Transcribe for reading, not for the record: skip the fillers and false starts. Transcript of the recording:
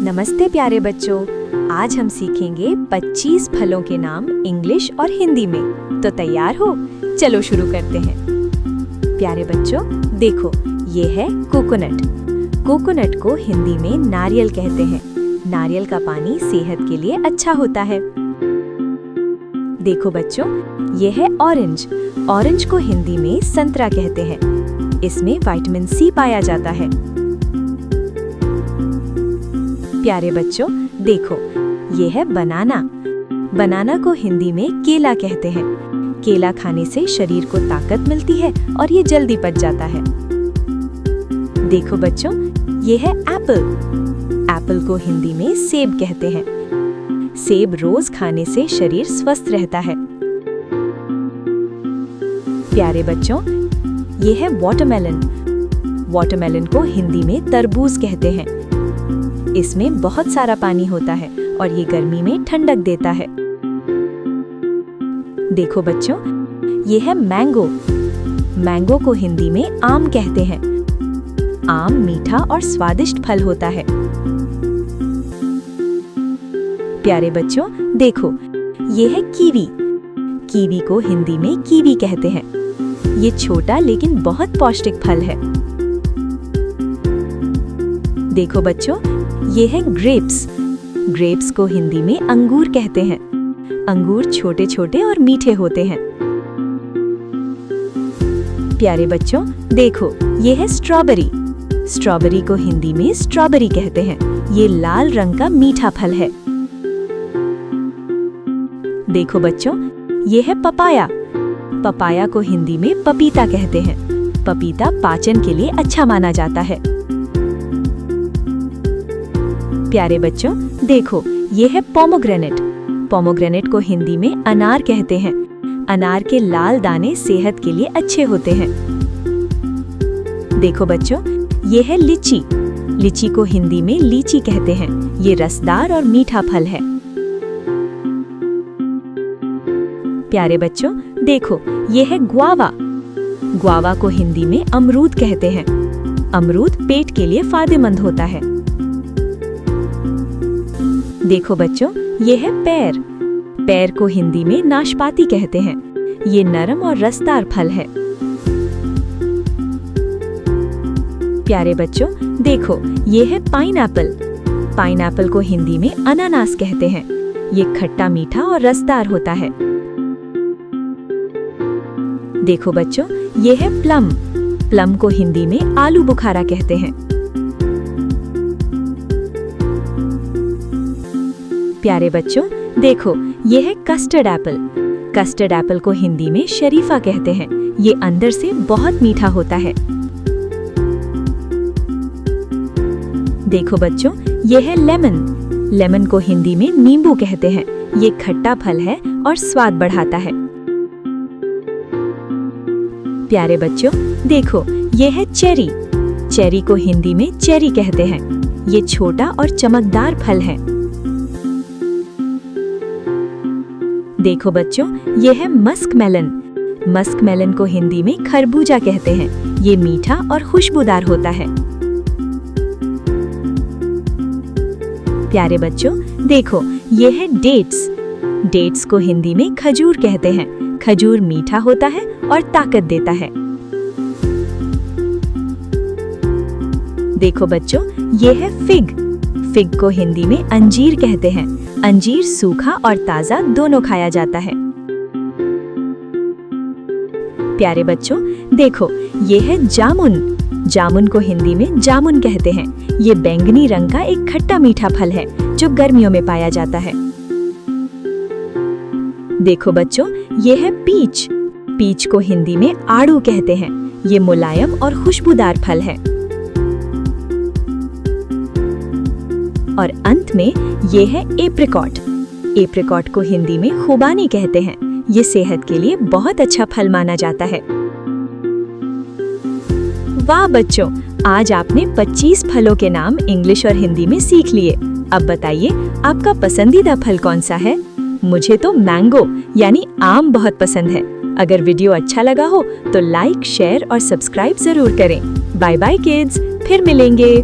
नमस्ते प्यारे बच्चों, आज हम सीखेंगे 25 फलों के नाम इंग्लिश और हिंदी में। तो तैयार हो? चलो शुरू करते हैं। प्यारे बच्चों देखो, ये है कोकोनट। कोकोनट को हिंदी में नारियल कहते हैं। नारियल का पानी सेहत के लिए अच्छा होता है। देखो बच्चों, ये है ऑरेंज। ऑरेंज को हिंदी में संतरा कहते हैं। इसमें विटामिन सी पाया जाता है। प्यारे बच्चों देखो, ये है बनाना। बनाना को हिंदी में केला कहते हैं। केला खाने से शरीर को ताकत मिलती है और ये जल्दी पच जाता है। देखो बच्चों, ये है एप्पल। एप्पल को हिंदी में सेब कहते हैं। सेब रोज खाने से शरीर स्वस्थ रहता है। प्यारे बच्चों, ये है वाटरमेलन। वाटरमेलन को हिंदी में तरबूज कहते हैं। इसमें बहुत सारा पानी होता है और ये गर्मी में ठंडक देता है। देखो बच्चों, ये है मैंगो। मैंगो को हिंदी में आम कहते हैं। आम मीठा और स्वादिष्ट फल होता है। प्यारे बच्चों देखो, ये है कीवी। कीवी को हिंदी में कीवी कहते हैं। ये छोटा लेकिन बहुत पौष्टिक फल है। देखो बच्चों, ये है ग्रेप्स। ग्रेप्स को हिंदी में अंगूर कहते हैं। अंगूर छोटे छोटे और मीठे होते हैं। प्यारे बच्चों देखो, ये है स्ट्रॉबेरी। स्ट्रॉबेरी को हिंदी में स्ट्रॉबेरी कहते हैं। ये लाल रंग का मीठा फल है। देखो बच्चों, ये है पपाया। पपाया को हिंदी में पपीता कहते हैं। पपीता पाचन के लिए अच्छा माना जाता है। प्यारे बच्चों देखो, ये है पोमोग्रेनेट। पोमोग्रेनेट को हिंदी में अनार कहते हैं। अनार के लाल दाने सेहत के लिए अच्छे होते हैं। देखो बच्चों, ये है लीची। लीची को हिंदी में लीची कहते हैं। ये रसदार और मीठा फल है। प्यारे बच्चों देखो, ये है ग्वावा। ग्वावा को हिंदी में अमरूद कहते हैं। अमरूद पेट के लिए फायदेमंद होता है। देखो बच्चों, ये है पेर। पेर को हिंदी में नाशपाती कहते हैं। ये नरम और रसदार फल है। प्यारे बच्चों देखो, ये है पाइनएप्पल। पाइनएप्पल को हिंदी में अनानास कहते हैं। ये खट्टा मीठा और रसदार होता है। देखो बच्चों, ये है प्लम। प्लम को हिंदी में आलू बुखारा कहते हैं। प्यारे बच्चों देखो, ये है कस्टर्ड एप्पल। कस्टर्ड एप्पल को हिंदी में शरीफा कहते हैं। ये अंदर से बहुत मीठा होता है। देखो बच्चों, ये है लेमन। लेमन को हिंदी में नींबू कहते हैं। ये खट्टा फल है और स्वाद बढ़ाता है। प्यारे बच्चों देखो, ये है चेरी। चेरी को हिंदी में चेरी कहते हैं। ये छोटा और चमकदार फल है। देखो बच्चों, ये है मस्क मेलन। मस्क मेलन को हिंदी में खरबूजा कहते हैं। ये मीठा और खुशबूदार होता है। प्यारे बच्चों देखो, ये है डेट्स। डेट्स को हिंदी में खजूर कहते हैं। खजूर मीठा होता है और ताकत देता है। देखो बच्चों, ये है फिग। फिग को हिंदी में अंजीर कहते हैं। अंजीर सूखा और ताजा दोनों खाया जाता है। प्यारे बच्चों देखो, ये है जामुन। जामुन को हिंदी में जामुन कहते हैं। ये बैंगनी रंग का एक खट्टा मीठा फल है जो गर्मियों में पाया जाता है। देखो बच्चों, ये है पीच। पीच को हिंदी में आड़ू कहते हैं। ये मुलायम और खुशबूदार फल है। और अंत में ये है एप्रिकॉट। एप्रिकॉट को हिंदी में खुबानी कहते हैं। ये सेहत के लिए बहुत अच्छा फल माना जाता है। वाह बच्चों, आज आपने 25 फलों के नाम इंग्लिश और हिंदी में सीख लिए। अब बताइए, आपका पसंदीदा फल कौन सा है? मुझे तो मैंगो यानी आम बहुत पसंद है। अगर वीडियो अच्छा लगा हो तो लाइक, शेयर और सब्सक्राइब जरूर करें। बाय बाय किड्स, फिर मिलेंगे।